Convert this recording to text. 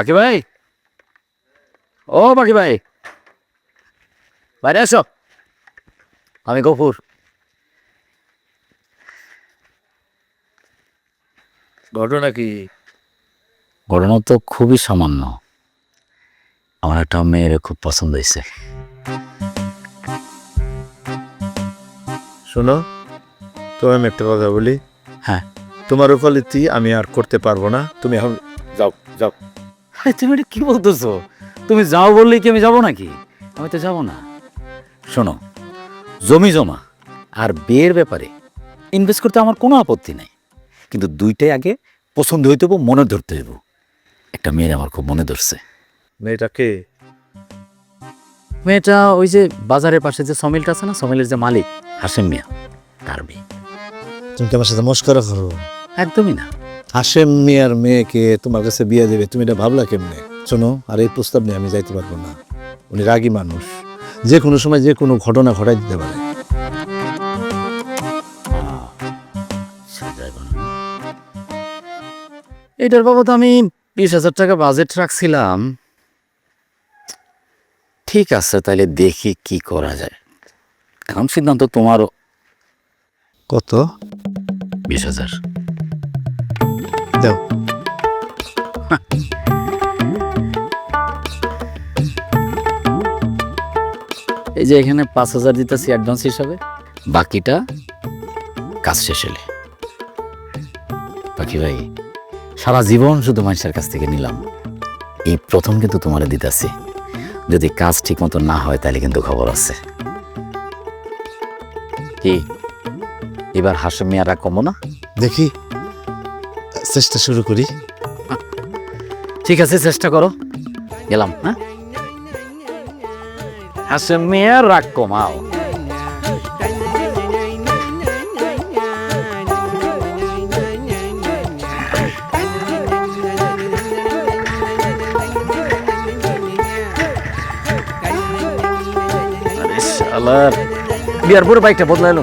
বাকি ভাই, ও বাকি ভাই, বাইরে আসো। আমি গফুর। ঘটনা কি? ঘটনা তো খুবই সামান্য। আমার একটা মেয়ের খুব পছন্দ হয়েছে। শোনো, তোমার আমি একটা কথা বলি। হ্যাঁ। তোমার ওকালতি আমি আর করতে পারবো না, তুমি এখন যাও যাও। আরে তুমি এটা কি বলতেছো? তুমি যাও বললেই কি আমি যাবো নাকি? আমি তো যাবো না। শোনো, জমি জমা আর বিয়ের ব্যাপারে ইনভেস্ট করতে আমার কোনো আপত্তি নাই, কিন্তু দুইটাই আগে পছন্দ হইতে হবো, মনে ধরতে হইব। একটা মেয়ের আমার খুব মনে ধরছে। মেয়েটাকে? মেয়েটা ওই যে বাজারের পাশে যে সমিলটা আছে না, সমিলের যে মালিক হাসেম মিয়া, তার মেয়ে। তুমি কি আমার সাথে মস্করা করো? একদমই না। হাশেম মিয়ার মেয়েকে তোমার কাছে বিয়ে দেবে, তুমি এটা ভাবলা কেমনে? শোনো, আর এই প্রস্তাব নিয়ে আমি যাইতে পারবো না। উনি রাগী মানুষ, যে কোনো সময় যে কোনো ঘটনা ঘটাই দিতে পারে। এটার বাবদ আমি 20,000 টাকা বাজেট রাখছিলাম। ঠিক আছে, তাইলে দেখি কি করা যায়। এখন সিদ্ধান্ত তোমারও। কত? 20,000। দাও। এই যে এখানে 5,000 দিতেছি অ্যাডভান্স হিসাবে, বাকিটা কাজ শেষ হলে। বাকি ভাই, সারা জীবন শুধু মানুষের কাছ থেকে নিলাম, এই প্রথম কিন্তু তোমারে দিতেছি। যদি কাজ ঠিক মতো না হয় তাহলে কিন্তু খবর আছে। কি এবার হাসেম মিয়ারা কমো না? দেখি, চেষ্টা শুরু করি। ঠিক আছে, চেষ্টা করো। গেলাম। হ্যাঁ, হাসেম মিয়ার রাগ কমাও। বিয়ার পরে বাইকটা বদলাইলো।